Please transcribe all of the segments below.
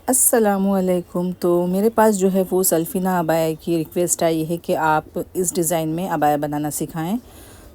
अस्सलामुअलैकुम। तो मेरे पास जो है वो सल्फ़िना अबाया की रिक्वेस्ट आई है कि आप इस डिज़ाइन में अबाया बनाना सिखाएं।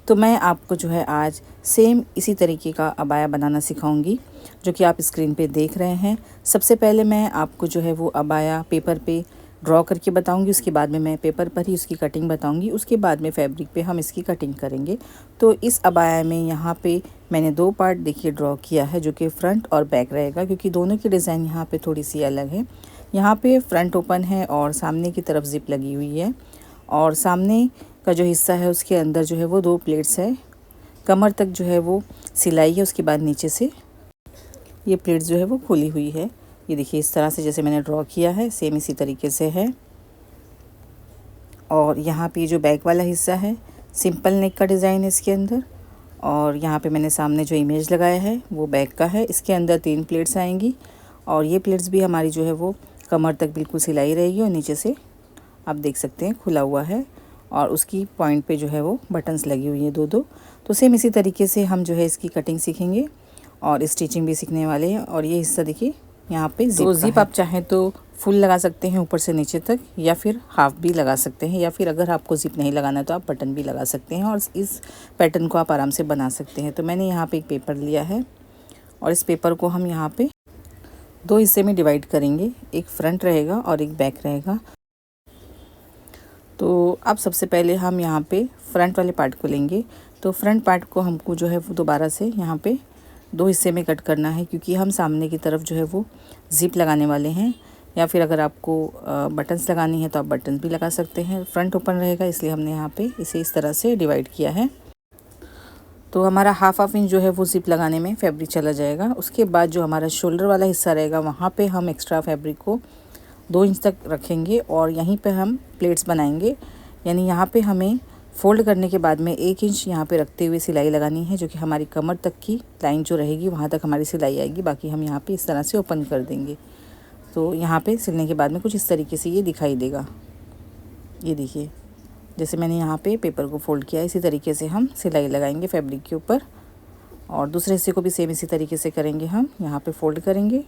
तो मैं आपको जो है आज सेम इसी तरीके का अबाया बनाना सिखाऊंगी जो कि आप स्क्रीन पे देख रहे हैं। सबसे पहले मैं आपको जो है वो अबाया पेपर पे ड्रॉ करके बताऊंगी, उसके बाद में मैं पेपर पर ही उसकी कटिंग बताऊंगी, उसके बाद में फैब्रिक पे हम इसकी कटिंग करेंगे। तो इस अबाया में यहाँ पे मैंने दो पार्ट देखिए ड्रॉ किया है जो कि फ़्रंट और बैक रहेगा, क्योंकि दोनों की डिज़ाइन यहाँ पे थोड़ी सी अलग है। यहाँ पे फ्रंट ओपन है और सामने की तरफ ज़िप लगी हुई है, और सामने का जो हिस्सा है उसके अंदर जो है वो दो प्लेट्स है। कमर तक जो है वो सिलाई है, उसके बाद नीचे से ये प्लेट्स जो है वो खुली हुई है। ये देखिए इस तरह से जैसे मैंने ड्रॉ किया है सेम इसी तरीके से है। और यहाँ पे जो बैक वाला हिस्सा है सिंपल नेक का डिज़ाइन है इसके अंदर, और यहाँ पे मैंने सामने जो इमेज लगाया है वो बैक का है। इसके अंदर 3 प्लेट्स आएंगी, और ये प्लेट्स भी हमारी जो है वो कमर तक बिल्कुल सिलाई रहेगी, और नीचे से आप देख सकते हैं खुला हुआ है, और उसकी पॉइंट पे जो है वो बटन्स लगी हुई है दो दो। तो सेम इसी तरीके से हम जो है इसकी कटिंग सीखेंगे और स्टिचिंग भी सीखने वाले हैं। और ये हिस्सा देखिए यहाँ पे ज़िप आप चाहें तो फुल लगा सकते हैं ऊपर से नीचे तक, या फिर हाफ भी लगा सकते हैं, या फिर अगर आपको ज़िप नहीं लगाना है तो आप बटन भी लगा सकते हैं, और इस पैटर्न को आप आराम से बना सकते हैं। तो मैंने यहाँ पे एक पेपर लिया है, और इस पेपर को हम यहाँ पे दो हिस्से में डिवाइड करेंगे, एक फ्रंट रहेगा और एक बैक रहेगा। तो अब सबसे पहले हम यहाँ पे फ्रंट वाले पार्ट को लेंगे। तो फ्रंट पार्ट को हमको जो है वो दोबारा से यहाँ पे दो हिस्से में कट करना है, क्योंकि हम सामने की तरफ जो है वो ज़िप लगाने वाले हैं, या फिर अगर आपको बटन्स लगानी है तो आप बटन भी लगा सकते हैं। फ्रंट ओपन रहेगा इसलिए हमने यहाँ पे इसे इस तरह से डिवाइड किया है। तो हमारा हाफ इंच जो है वो ज़िप लगाने में फैब्रिक चला जाएगा। उसके बाद जो हमारा शोल्डर वाला हिस्सा रहेगा वहाँ पे हम एक्स्ट्रा फैब्रिक को 2 इंच तक रखेंगे, और यहीं पे हम प्लेट्स बनाएंगे। यानी यहाँ पे हमें फ़ोल्ड करने के बाद में 1 इंच यहाँ पे रखते हुए सिलाई लगानी है, जो कि हमारी कमर तक की लाइन जो रहेगी वहाँ तक हमारी सिलाई आएगी। बाकी हम यहाँ पे इस तरह से ओपन कर देंगे। तो यहाँ पे सिलने के बाद में कुछ इस तरीके से ये दिखाई देगा। ये देखिए जैसे मैंने यहाँ पे पेपर को फ़ोल्ड किया, इसी तरीके से हम सिलाई लगाएंगे फैब्रिक के ऊपर। और दूसरे हिस्से को भी सेम इसी तरीके से करेंगे। हम यहाँ पे फ़ोल्ड करेंगे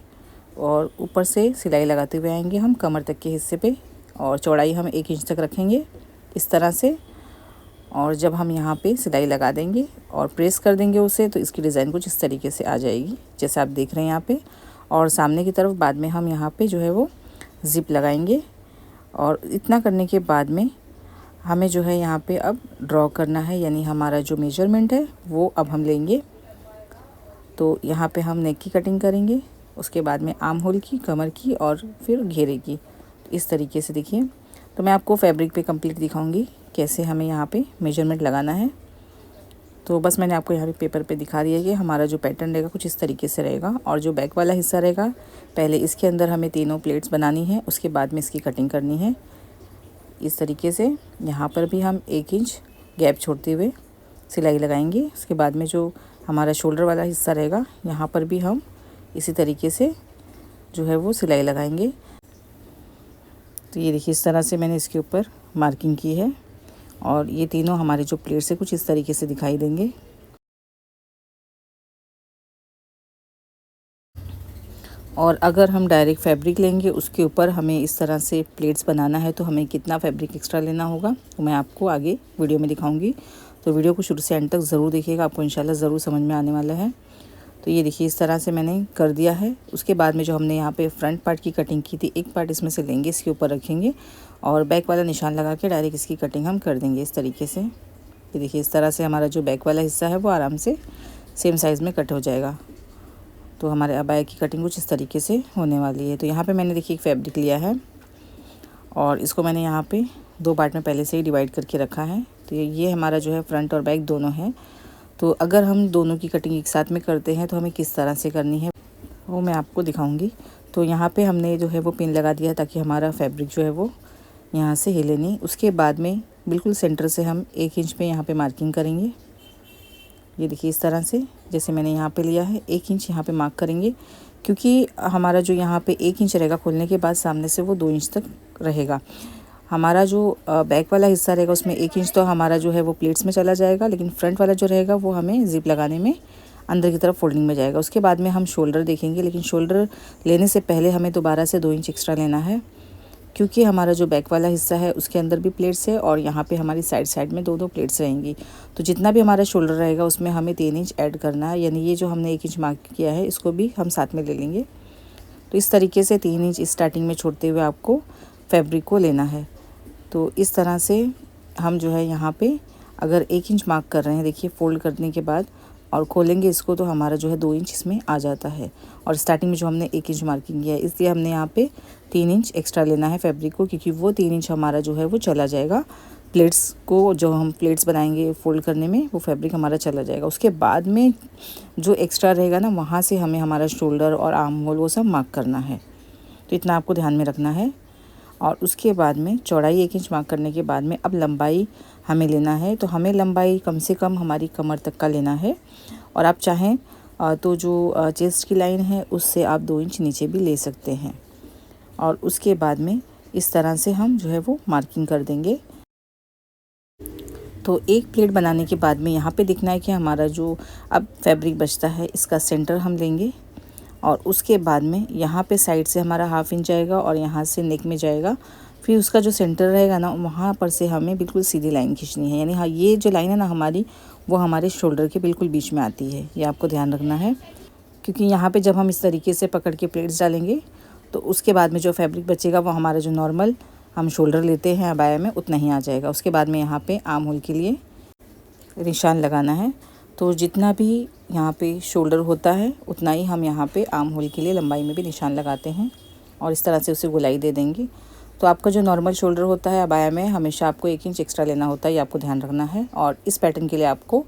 और ऊपर से सिलाई लगाते हुए आएंगे हम कमर तक के हिस्से पे, और चौड़ाई हम 1 इंच तक रखेंगे इस तरह से। और जब हम यहाँ पे सिलाई लगा देंगे और प्रेस कर देंगे उसे, तो इसकी डिज़ाइन कुछ इस तरीके से आ जाएगी जैसे आप देख रहे हैं यहाँ पे। और सामने की तरफ बाद में हम यहाँ पे जो है वो ज़िप लगाएंगे। और इतना करने के बाद में हमें जो है यहाँ पे अब ड्रॉ करना है, यानी हमारा जो मेजरमेंट है वो अब हम लेंगे। तो यहाँ पे हम नेक की कटिंग करेंगे, उसके बाद में आर्म होल की, कमर की, और फिर घेरे की। इस तरीके से देखिए। तो मैं आपको फैब्रिक पे कंप्लीट दिखाऊंगी कैसे हमें यहाँ पे मेजरमेंट लगाना है। तो बस मैंने आपको यहाँ पे पेपर पे दिखा दिया कि हमारा जो पैटर्न रहेगा कुछ इस तरीके से रहेगा। और जो बैक वाला हिस्सा रहेगा, पहले इसके अंदर हमें तीनों प्लेट्स बनानी है, उसके बाद में इसकी कटिंग करनी है इस तरीके से। यहाँ पर भी हम 1 इंच गैप छोड़ते हुए सिलाई लगाएंगे। उसके बाद में जो हमारा शोल्डर वाला हिस्सा रहेगा यहाँ पर भी हम इसी तरीके से जो है वो सिलाई लगाएंगे। तो ये देखिए इस तरह से मैंने इसके ऊपर मार्किंग की है, और ये तीनों हमारे जो प्लेट्स है कुछ इस तरीके से दिखाई देंगे। और अगर हम डायरेक्ट फैब्रिक लेंगे उसके ऊपर हमें इस तरह से प्लेट्स बनाना है, तो हमें कितना फैब्रिक एक्स्ट्रा लेना होगा तो मैं आपको आगे वीडियो में दिखाऊंगी। तो वीडियो को शुरू से एंड तक ज़रूर देखिएगा, आपको इंशाल्लाह ज़रूर समझ में आने वाला है। तो ये देखिए इस तरह से मैंने कर दिया है। उसके बाद में जो हमने यहाँ पे फ्रंट पार्ट की कटिंग की थी, एक पार्ट इसमें से लेंगे, इसके ऊपर रखेंगे, और बैक वाला निशान लगा के डायरेक्ट इसकी कटिंग हम कर देंगे इस तरीके से। ये देखिए इस तरह से हमारा जो बैक वाला हिस्सा है वो आराम से सेम साइज़ में कट हो जाएगा। तो हमारे अबाया की कटिंग कुछ इस तरीके से होने वाली है। तो यहाँ पे मैंने देखिए एक फैब्रिक लिया है, और इसको मैंने यहाँ पे 2 पार्ट में पहले से ही डिवाइड करके रखा है। तो ये हमारा जो है फ्रंट और बैक दोनों है। तो अगर हम दोनों की कटिंग एक साथ में करते हैं तो हमें किस तरह से करनी है वो मैं आपको दिखाऊंगी। तो यहाँ पे हमने जो है वो पिन लगा दिया ताकि हमारा फैब्रिक जो है वो यहाँ से हिले नहीं। उसके बाद में बिल्कुल सेंटर से हम 1 इंच पे यहाँ पे मार्किंग करेंगे। ये देखिए इस तरह से जैसे मैंने यहाँ पे लिया है 1 इंच यहाँ पे मार्क करेंगे, क्योंकि हमारा जो यहाँ पे 1 इंच रहेगा खोलने के बाद, सामने से वो 2 इंच तक रहेगा। हमारा जो बैक वाला हिस्सा रहेगा उसमें 1 इंच तो हमारा जो है वो प्लेट्स में चला जाएगा, लेकिन फ्रंट वाला जो रहेगा वो हमें ज़िप लगाने में अंदर की तरफ फोल्डिंग में जाएगा। उसके बाद में हम शोल्डर देखेंगे, लेकिन शोल्डर लेने से पहले हमें दोबारा से 2 इंच एक्स्ट्रा लेना है, क्योंकि हमारा जो बैक वाला हिस्सा है उसके अंदर भी प्लेट्स है और यहाँ पे हमारी साइड में 2-2 प्लेट्स रहेंगी। तो जितना भी हमारा शोल्डर रहेगा उसमें हमें 3 इंच ऐड करना है, यानी ये जो हमने 1 इंच मार्क किया है इसको भी हम साथ में ले लेंगे। तो इस तरीके से 3 इंच स्टार्टिंग में छोड़ते हुए आपको फैब्रिक को लेना है। तो इस तरह से हम जो है यहाँ पे अगर 1 इंच मार्क कर रहे हैं, देखिए फोल्ड करने के बाद और खोलेंगे इसको तो हमारा जो है 2 इंच इसमें आ जाता है। और स्टार्टिंग में जो हमने 1 इंच मार्किंग किया है, इसलिए हमने यहाँ पे 3 इंच एक्स्ट्रा लेना है फैब्रिक को, क्योंकि वो 3 इंच हमारा जो है वो चला जाएगा प्लेट्स को, जो हम प्लेट्स बनाएंगे फोल्ड करने में वो फैब्रिक हमारा चला जाएगा। उसके बाद में जो एक्स्ट्रा रहेगा ना, वहाँ से हमें हमारा शोल्डर और आर्म होल वो सब मार्क करना है। तो इतना आपको ध्यान में रखना है। और उसके बाद में चौड़ाई 1 इंच मार्क करने के बाद में अब लंबाई हमें लेना है। तो हमें लंबाई कम से कम हमारी कमर तक का लेना है, और आप चाहें तो जो चेस्ट की लाइन है उससे आप 2 इंच नीचे भी ले सकते हैं। और उसके बाद में इस तरह से हम जो है वो मार्किंग कर देंगे। तो एक प्लेट बनाने के बाद में यहाँ पे देखना है कि हमारा जो अब फैब्रिक बचता है इसका सेंटर हम लेंगे, और उसके बाद में यहाँ पे साइड से हमारा 1/2 इंच जाएगा और यहाँ से नेक में जाएगा। फिर उसका जो सेंटर रहेगा ना, वहाँ पर से हमें बिल्कुल सीधी लाइन खींचनी है, यानी हाँ ये जो लाइन है ना हमारी, वो हमारे शोल्डर के बिल्कुल बीच में आती है। ये आपको ध्यान रखना है, क्योंकि यहाँ पे जब हम इस तरीके से पकड़ के प्लेट्स डालेंगे तो उसके बाद में जो फैब्रिक बचेगा वो हमारा जो नॉर्मल हम शोल्डर लेते हैं अबाया में उतना ही आ जाएगा। उसके बाद में यहाँ पे आर्म होल के लिए निशान लगाना है। तो जितना भी यहाँ पे शोल्डर होता है उतना ही हम यहाँ पे आर्म होल के लिए लंबाई में भी निशान लगाते हैं, और इस तरह से उसे गोलाई दे देंगे। तो आपका जो नॉर्मल शोल्डर होता है अबाया में, हमेशा आपको 1 इंच एक्स्ट्रा लेना होता है, ये आपको ध्यान रखना है। और इस पैटर्न के लिए आपको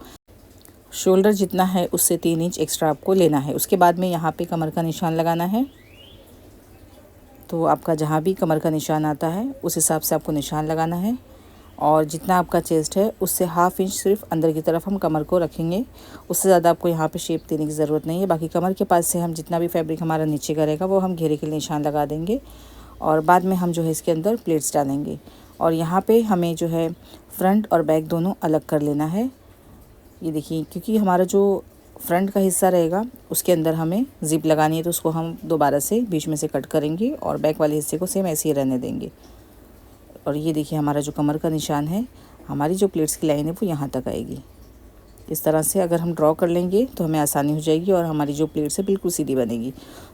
शोल्डर जितना है उससे 3 इंच एक्स्ट्रा आपको लेना है। उसके बाद में यहाँ पे कमर का निशान लगाना है। तो आपका जहाँ भी कमर का निशान आता है उस हिसाब से आपको निशान लगाना है, और जितना आपका चेस्ट है उससे 1/2 इंच सिर्फ अंदर की तरफ हम कमर को रखेंगे। उससे ज़्यादा आपको यहाँ पे शेप देने की ज़रूरत नहीं है। बाकी कमर के पास से हम जितना भी फैब्रिक हमारा नीचे का रहेगा वो हम घेरे के लिए निशान लगा देंगे, और बाद में हम जो है इसके अंदर प्लेट्स डालेंगे। और यहाँ पे हमें जो है फ्रंट और बैक दोनों अलग कर लेना है। ये देखिए, क्योंकि हमारा जो फ्रंट का हिस्सा रहेगा उसके अंदर हमें ज़िप लगानी है, तो उसको हम दोबारा से बीच में से कट करेंगे और बैक वाले हिस्से को सेम ऐसे ही रहने देंगे। और ये देखिए हमारा जो कमर का निशान है, हमारी जो प्लेट्स की लाइन है वो यहाँ तक आएगी। इस तरह से अगर हम ड्रॉ कर लेंगे तो हमें आसानी हो जाएगी और हमारी जो प्लेट्स है बिल्कुल सीधी बनेगी।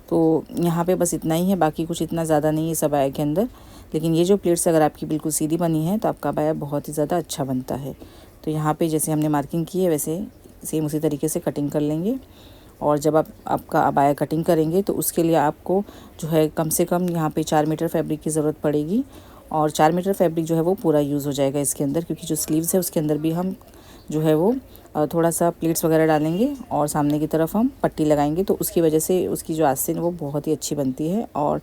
तो यहाँ पे बस इतना ही है, बाकी कुछ इतना ज़्यादा नहीं है इस अबाया के अंदर। लेकिन ये जो प्लेट्स अगर आपकी बिल्कुल सीधी बनी है तो आपका अबाया बहुत ही ज़्यादा अच्छा बनता है। तो यहाँ पे जैसे हमने मार्किंग की है वैसे सेम उसी तरीके से कटिंग कर लेंगे। और जब आपका अबाया कटिंग करेंगे तो उसके लिए आपको जो है कम से कम यहाँ पे 4 मीटर फैब्रिक की ज़रूरत पड़ेगी, और 4 मीटर फैब्रिक जो है वो पूरा यूज़ हो जाएगा इसके अंदर, क्योंकि जो स्लीव्स है उसके अंदर भी हम जो है वो थोड़ा सा प्लेट्स वगैरह डालेंगे और सामने की तरफ हम पट्टी लगाएंगे। तो उसकी वजह से उसकी जो आस्तीन वो बहुत ही अच्छी बनती है। और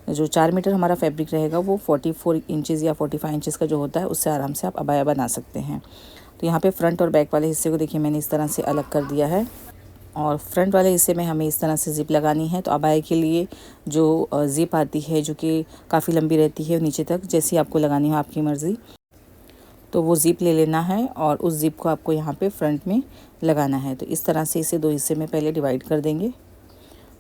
जो 4 मीटर हमारा फैब्रिक रहेगा वो 44 इंचज़ या 45 इंचज़ का जो होता है उससे आराम से आप अबाया बना सकते हैं। तो यहाँ पे फ्रंट और बैक वाले हिस्से को देखिए मैंने इस तरह से अलग कर दिया है, और फ्रंट वाले हिस्से में हमें इस तरह से ज़िप लगानी है। तो अबाया के लिए जो ज़िप आती है जो कि काफ़ी लंबी रहती है नीचे तक, जैसी आपको लगानी हो आपकी मर्ज़ी, तो वो ज़िप ले लेना है और उस ज़िप को आपको यहाँ पे फ्रंट में लगाना है। तो इस तरह से इसे 2 हिस्से में पहले डिवाइड कर देंगे।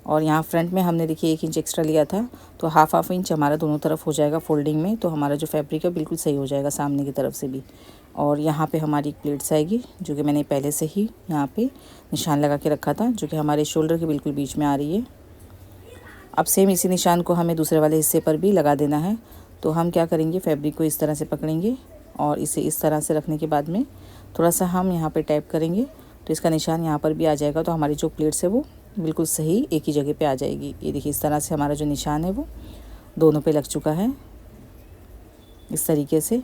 और यहाँ फ्रंट में हमने देखिए 1 इंच एक्स्ट्रा लिया था, तो हाफ इंच हमारा दोनों तरफ हो जाएगा फोल्डिंग में। तो हमारा जो फैब्रिक है बिल्कुल सही हो जाएगा सामने की तरफ से भी। और यहाँ पे हमारी एक प्लेट्स आएगी जो कि मैंने पहले से ही यहाँ पे निशान लगा के रखा था, जो कि हमारे शोल्डर के बिल्कुल बीच में आ रही है। अब सेम इसी निशान को हमें दूसरे वाले हिस्से पर भी लगा देना है। तो हम क्या करेंगे, फैब्रिक को इस तरह से पकड़ेंगे और इसे इस तरह से रखने के बाद में थोड़ा सा हम यहाँ पे टैप करेंगे, तो इसका निशान यहाँ पर भी आ जाएगा। तो हमारी जो प्लेट्स है वो बिल्कुल सही एक ही जगह पे आ जाएगी। ये देखिए इस तरह से हमारा जो निशान है वो दोनों पे लग चुका है इस तरीके से।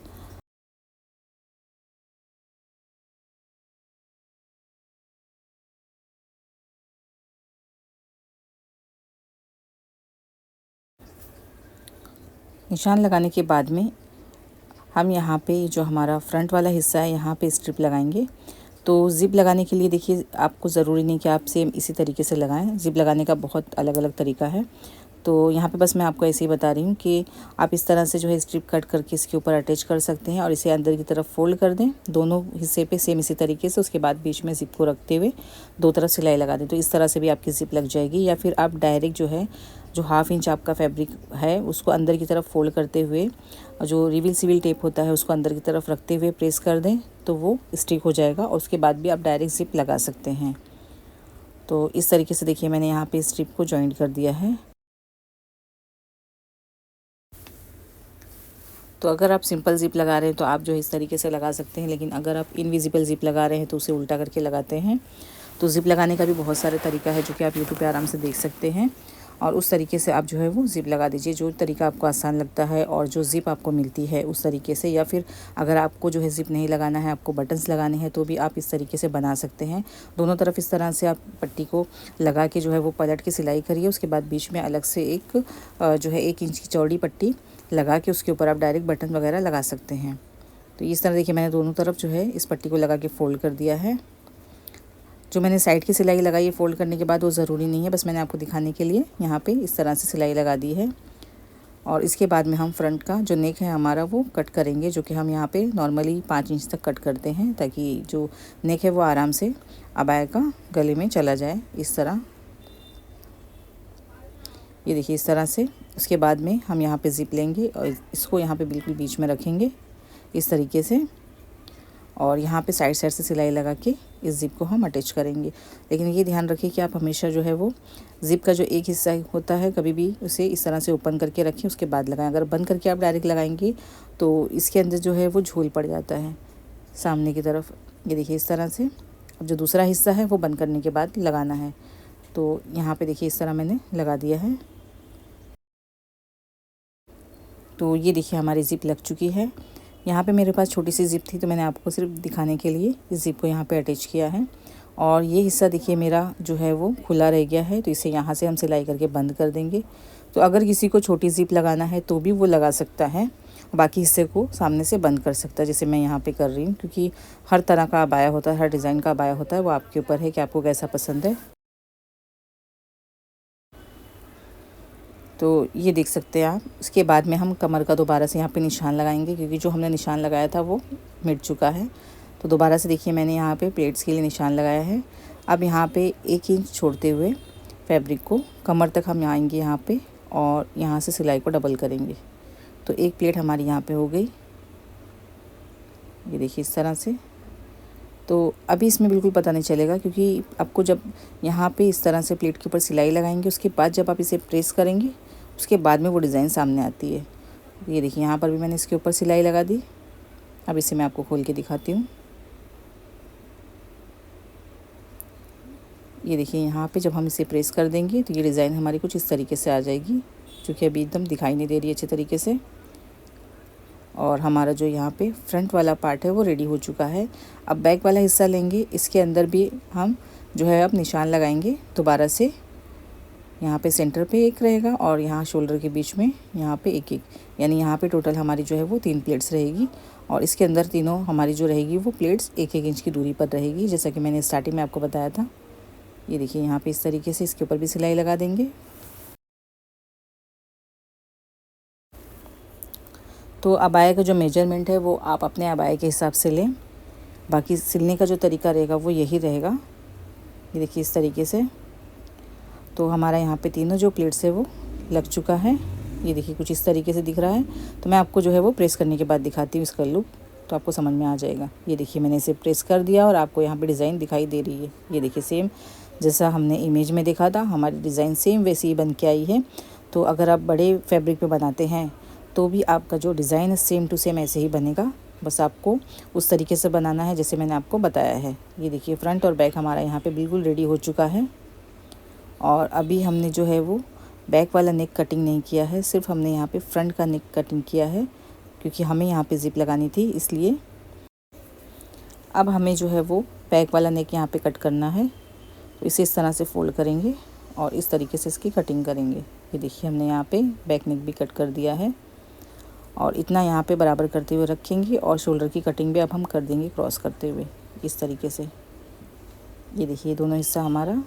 निशान लगाने के बाद में हम यहाँ पे जो हमारा फ्रंट वाला हिस्सा है यहाँ पे स्ट्रिप लगाएंगे। तो ज़िप लगाने के लिए देखिए आपको ज़रूरी नहीं कि आप सेम इसी तरीके से लगाएं, ज़िप लगाने का बहुत अलग अलग तरीका है। तो यहाँ पे बस मैं आपको ऐसे ही बता रही हूँ कि आप इस तरह से जो है स्ट्रिप कट करके इसके ऊपर अटैच कर सकते हैं और इसे अंदर की तरफ फोल्ड कर दें दोनों हिस्से पे सेम इसी तरीके से। उसके बाद बीच में ज़िप को रखते हुए दो तरफ सिलाई लगा दें, तो इस तरह से भी आपकी ज़िप लग जाएगी। या फिर आप डायरेक्ट जो है जो 1/2 इंच आपका फैब्रिक है उसको अंदर की तरफ फोल्ड करते हुए जो रिवील सिविल टेप होता है उसको अंदर की तरफ रखते हुए प्रेस कर दें तो वो स्टिक हो जाएगा और उसके बाद भी आप डायरेक्ट ज़िप लगा सकते हैं। तो इस तरीके से देखिए मैंने यहाँ पे स्ट्रिप को जॉइंट कर दिया है। तो अगर आप सिंपल ज़िप लगा रहे हैं तो आप जो है इस तरीके से लगा सकते हैं, लेकिन अगर आप इनविजिबल ज़िप लगा रहे हैं तो उसे उल्टा करके लगाते हैं। तो ज़िप लगाने का भी बहुत सारे तरीका है जो कि आप यूट्यूब पे आराम से देख सकते हैं और उस तरीके से आप जो है वो ज़िप लगा दीजिए, जो तरीका आपको आसान लगता है और जो ज़िप आपको मिलती है उस तरीके से। या फिर अगर आपको जो है ज़िप नहीं लगाना है, आपको बटन्स लगाने हैं, तो भी आप इस तरीके से बना सकते हैं। दोनों तरफ इस तरह से आप पट्टी को लगा के जो है वो पलट के सिलाई करिए। उसके बाद बीच में अलग से एक जो है 1 इंच की चौड़ी पट्टी लगा के उसके ऊपर आप डायरेक्ट बटन वगैरह लगा सकते हैं। तो इस तरह देखिए मैंने दोनों तरफ जो है इस पट्टी को लगा के फ़ोल्ड कर दिया है। जो मैंने साइड की सिलाई लगाई है फ़ोल्ड करने के बाद वो ज़रूरी नहीं है, बस मैंने आपको दिखाने के लिए यहाँ पे इस तरह से सिलाई लगा दी है। और इसके बाद में हम फ्रंट का जो नेक है हमारा वो कट करेंगे, जो कि हम यहाँ पे नॉर्मली 5 इंच तक कट करते हैं ताकि जो नेक है वो आराम से अबाया का गले में चला जाए इस तरह। ये देखिए इस तरह से। उसके बाद में हम यहाँ पे ज़िप लेंगे और इसको यहाँ पे बिल्कुल बीच में रखेंगे इस तरीके से और यहाँ पे साइड साइड से सिलाई लगा के इस ज़िप को हम अटैच करेंगे। लेकिन ये ध्यान रखिए कि आप हमेशा जो है वो ज़िप का जो एक हिस्सा होता है कभी भी उसे इस तरह से ओपन करके रखें उसके बाद लगाएं। अगर बंद करके आप डायरेक्ट लगाएंगे तो इसके अंदर जो है वो झोल पड़ जाता है सामने की तरफ। ये देखिए इस तरह से। अब जो दूसरा हिस्सा है वो बंद करने के बाद लगाना है। तो यहाँ पर देखिए इस तरह मैंने लगा दिया है। तो ये देखिए हमारी ज़िप लग चुकी है। यहाँ पे मेरे पास छोटी सी ज़िप थी तो मैंने आपको सिर्फ दिखाने के लिए इस ज़िप को यहाँ पे अटैच किया है। और ये हिस्सा देखिए मेरा जो है वो खुला रह गया है, तो इसे यहाँ से हम सिलाई करके बंद कर देंगे। तो अगर किसी को छोटी ज़िप लगाना है तो भी वो लगा सकता है, बाकी हिस्से को सामने से बंद कर सकता है जैसे मैं यहाँ पे कर रही हूँ। क्योंकि हर तरह का अबाया होता है, हर डिज़ाइन का अबाया होता है, वो आपके ऊपर है कि आपको कैसा पसंद है। तो ये देख सकते हैं आप। उसके बाद में हम कमर का दोबारा से यहाँ पे निशान लगाएंगे क्योंकि जो हमने निशान लगाया था वो मिट चुका है। तो दोबारा से देखिए मैंने यहाँ पे प्लेट्स के लिए निशान लगाया है। अब यहाँ पे 1 इंच छोड़ते हुए फैब्रिक को कमर तक हम आएंगे यहाँ पे और यहाँ से सिलाई को डबल करेंगे। तो एक प्लेट हमारी यहाँ पे हो गई, ये देखिए इस तरह से। तो अभी इसमें बिल्कुल पता नहीं चलेगा क्योंकि आपको जब यहाँ पे इस तरह से प्लेट के ऊपर सिलाई लगाएंगे उसके बाद जब आप इसे प्रेस करेंगे उसके बाद में वो डिज़ाइन सामने आती है। ये देखिए यहाँ पर भी मैंने इसके ऊपर सिलाई लगा दी। अब इसे मैं आपको खोल के दिखाती हूँ। ये देखिए यहाँ पे जब हम इसे प्रेस कर देंगे तो ये डिज़ाइन हमारी कुछ इस तरीके से आ जाएगी, जो कि अभी एकदम दिखाई नहीं दे रही अच्छे तरीके से। और हमारा जो यहाँ पे फ्रंट वाला पार्ट है वो रेडी हो चुका है। अब बैक वाला हिस्सा लेंगे, इसके अंदर भी हम जो है अब निशान लगाएंगे दोबारा से। यहाँ पे सेंटर पे एक रहेगा और यहाँ शोल्डर के बीच में यहाँ पे एक, यानी यहाँ पे टोटल हमारी जो है वो 3 प्लेट्स रहेगी। और इसके अंदर तीनों हमारी जो रहेगी वो प्लेट्स 1-1 इंच की दूरी पर रहेगी, जैसा कि मैंने स्टार्टिंग में आपको बताया था। ये देखिए यहाँ पे इस तरीके से इसके ऊपर भी सिलाई लगा देंगे। तो अबाया का जो मेजरमेंट है वो आप अपने अबाया के हिसाब से लें, बाकी सिलने का जो तरीका रहेगा वो यही रहेगा। ये देखिए इस तरीके से। तो हमारा यहाँ पे तीनों जो प्लेट्स है वो लग चुका है। ये देखिए कुछ इस तरीके से दिख रहा है। तो मैं आपको जो है वो प्रेस करने के बाद दिखाती हूँ इसका लुक, तो आपको समझ में आ जाएगा। ये देखिए मैंने इसे प्रेस कर दिया और आपको यहाँ पे डिज़ाइन दिखाई दे रही है। ये देखिए सेम जैसा हमने इमेज में देखा था हमारी डिज़ाइन सेम वैसी ही बन के आई है। तो अगर आप बड़े फैब्रिक पे बनाते हैं तो भी आपका जो डिज़ाइन है सेम टू सेम ऐसे ही बनेगा, बस आपको उस तरीके से बनाना है जैसे मैंने आपको बताया है। ये देखिए फ्रंट और बैक हमारा यहाँ पे बिल्कुल रेडी हो चुका है। और अभी हमने जो है वो बैक वाला नेक कटिंग नहीं किया है, सिर्फ हमने यहाँ पे फ्रंट का नेक कटिंग किया है क्योंकि हमें यहाँ पे ज़िप लगानी थी इसलिए। अब हमें जो है वो बैक वाला नेक यहाँ पे कट करना है, तो इसे इस तरह से फोल्ड करेंगे और इस तरीके से इसकी कटिंग करेंगे। ये देखिए हमने यहाँ पे बैक नेक भी कट कर दिया है और इतना यहाँ पे बराबर करते हुए रखेंगे और शोल्डर की कटिंग भी अब हम कर देंगे क्रॉस करते हुए इस तरीके से। ये देखिए दोनों हिस्सा हमारा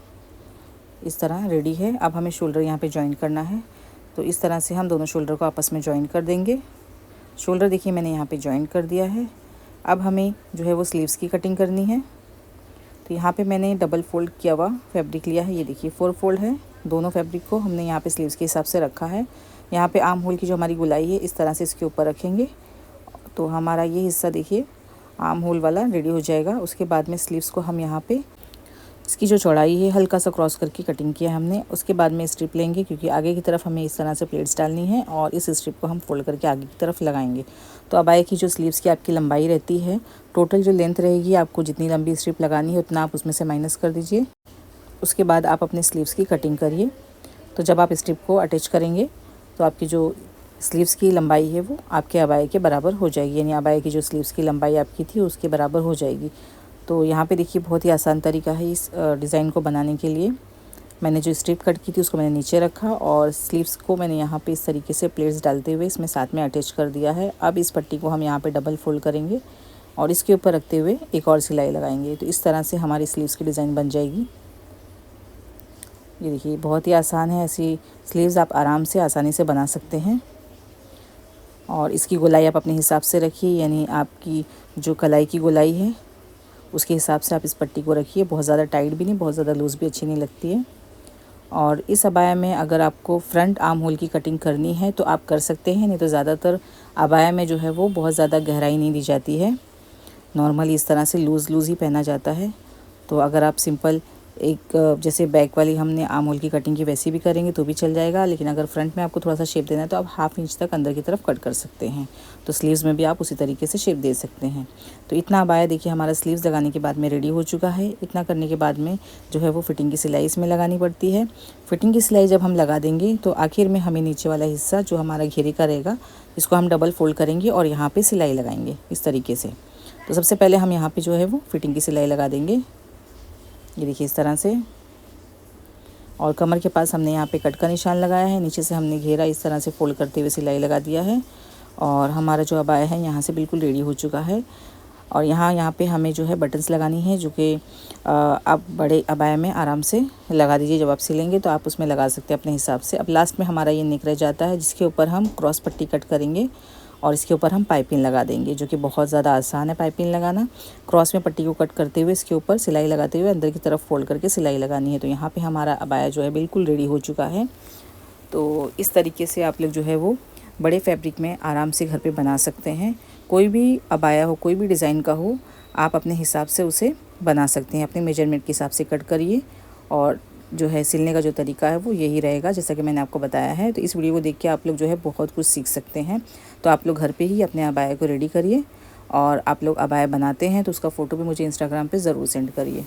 इस तरह रेडी है। अब हमें शोल्डर यहाँ पे जॉइन करना है। तो इस तरह से हम दोनों शोल्डर को आपस में जॉइन कर देंगे। शोल्डर देखिए मैंने यहाँ पे जॉइन कर दिया है। अब हमें जो है वो स्लीव्स की कटिंग करनी है। तो यहाँ पे मैंने डबल फोल्ड किया हुआ फैब्रिक लिया है, ये देखिए 4 फोल्ड है। दोनों फैब्रिक को हमने यहाँ पे स्लीव्स के हिसाब से रखा है। यहाँ पे आर्म होल की जो हमारी गोलाई है इस तरह से इसके ऊपर रखेंगे, तो हमारा ये हिस्सा देखिए आर्म होल वाला रेडी हो जाएगा। उसके बाद में स्लीव्स को हम यहाँ पे इसकी जो चौड़ाई है हल्का सा क्रॉस करके कटिंग किया है हमने। उसके बाद में स्ट्रिप लेंगे, क्योंकि आगे की तरफ हमें इस तरह से प्लेट्स डालनी है और इस स्ट्रिप को हम फोल्ड करके आगे की तरफ लगाएंगे। तो अबाया की जो स्लीव्स की आपकी लंबाई रहती है, टोटल जो लेंथ रहेगी, आपको जितनी लंबी स्ट्रिप लगानी है उतना आप उसमें से माइनस कर दीजिए। उसके बाद आप अपने स्लीव्स की कटिंग करिए। तो जब आप स्ट्रिप को अटैच करेंगे तो आपकी जो स्लीव्स की लंबाई है वो आपके अबाया के बराबर हो जाएगी, यानी अबाया की जो स्लीव्स की लंबाई आपकी थी उसके बराबर हो जाएगी। तो यहाँ पे देखिए बहुत ही आसान तरीका है इस डिज़ाइन को बनाने के लिए। मैंने जो स्ट्रिप कट की थी उसको मैंने नीचे रखा और स्लीव्स को मैंने यहाँ पे इस तरीके से प्लेट्स डालते हुए इसमें साथ में अटैच कर दिया है। अब इस पट्टी को हम यहाँ पे डबल फोल्ड करेंगे और इसके ऊपर रखते हुए एक और सिलाई लगाएंगे। तो इस तरह से हमारी स्लीव्स की डिज़ाइन बन जाएगी। ये देखिए बहुत ही आसान है, ऐसी स्लीव्स आप आराम से आसानी से बना सकते हैं। और इसकी गोलाई आप अपने हिसाब से रखिए, यानी आपकी जो कलाई की गोलाई है उसके हिसाब से आप इस पट्टी को रखिए। बहुत ज़्यादा टाइट भी नहीं, बहुत ज़्यादा लूज़ भी अच्छी नहीं लगती है। और इस अबाया में अगर आपको फ्रंट आर्म होल की कटिंग करनी है तो आप कर सकते हैं, नहीं तो ज़्यादातर अबाया में जो है वो बहुत ज़्यादा गहराई नहीं दी जाती है, नॉर्मली इस तरह से लूज़ ही पहना जाता है। तो अगर आप सिंपल एक जैसे बैक वाली हमने आर्म होल की कटिंग की वैसी भी करेंगे तो भी चल जाएगा, लेकिन अगर फ्रंट में आपको थोड़ा सा शेप देना है तो आप 1/2 इंच तक अंदर की तरफ कट कर सकते हैं। तो स्लीव्स में भी आप उसी तरीके से शेप दे सकते हैं। तो इतना अबाया देखिए हमारा स्लीव्स लगाने के बाद में रेडी हो चुका है। इतना करने के बाद में जो है वो फिटिंग की सिलाई इसमें लगानी पड़ती है। फिटिंग की सिलाई जब हम लगा देंगे तो आखिर में हमें नीचे वाला हिस्सा जो हमारा घेरे का रहेगा इसको हम डबल फोल्ड करेंगे और यहाँ पर सिलाई लगाएंगे इस तरीके से। तो सबसे पहले हम यहाँ पर जो है वो फिटिंग की सिलाई लगा देंगे, ये देखिए इस तरह से। और कमर के पास हमने यहाँ पे कट का निशान लगाया है, नीचे से हमने घेरा इस तरह से फोल्ड करते हुए सिलाई लगा दिया है। और हमारा जो अबाया है यहाँ से बिल्कुल रेडी हो चुका है। और यहाँ पे हमें जो है बटन्स लगानी है, जो कि आप बड़े अबाया में आराम से लगा दीजिए। जब आप सिलेंगे तो आप उसमें लगा सकते हैं अपने हिसाब से। अब लास्ट में हमारा ये नेक रह जाता है, जिसके ऊपर हम क्रॉस पट्टी कट करेंगे और इसके ऊपर हम पाइपिंग लगा देंगे, जो कि बहुत ज़्यादा आसान है पाइपिंग लगाना। क्रॉस में पट्टी को कट करते हुए इसके ऊपर सिलाई लगाते हुए अंदर की तरफ फोल्ड करके सिलाई लगानी है। तो यहाँ पे हमारा अबाया जो है बिल्कुल रेडी हो चुका है। तो इस तरीके से आप लोग जो है वो बड़े फैब्रिक में आराम से घर पे बना सकते हैं। कोई भी अबाया हो, कोई भी डिज़ाइन का हो, आप अपने हिसाब से उसे बना सकते हैं। अपने मेजरमेंट के हिसाब से कट करिए और जो है सिलने का जो तरीका है वो यही रहेगा जैसा कि मैंने आपको बताया है। तो इस वीडियो को देख के आप लोग जो है बहुत कुछ सीख सकते हैं। तो आप लोग घर पे ही अपने अबाया को रेडी करिए और आप लोग अबाया बनाते हैं तो उसका फ़ोटो भी मुझे इंस्टाग्राम पे ज़रूर सेंड करिए।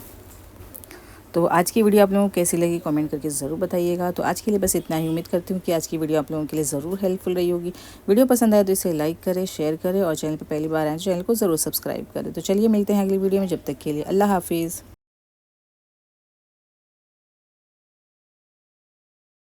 तो आज की वीडियो आप लोगों को कैसी लगी कमेंट करके ज़रूर बताइएगा। तो आज के लिए बस इतना ही। उम्मीद करती हूँ कि आज की वीडियो आप लोगों के लिए ज़रूर हेल्पफुल रही होगी। वीडियो पसंद आए तो इसे लाइक करें, शेयर करें और चैनल पर पहली बार आए तो चैनल को ज़रूर सब्सक्राइब करें। तो चलिए मिलते हैं अगली वीडियो में, जब तक के लिए अल्लाह हाफिज़।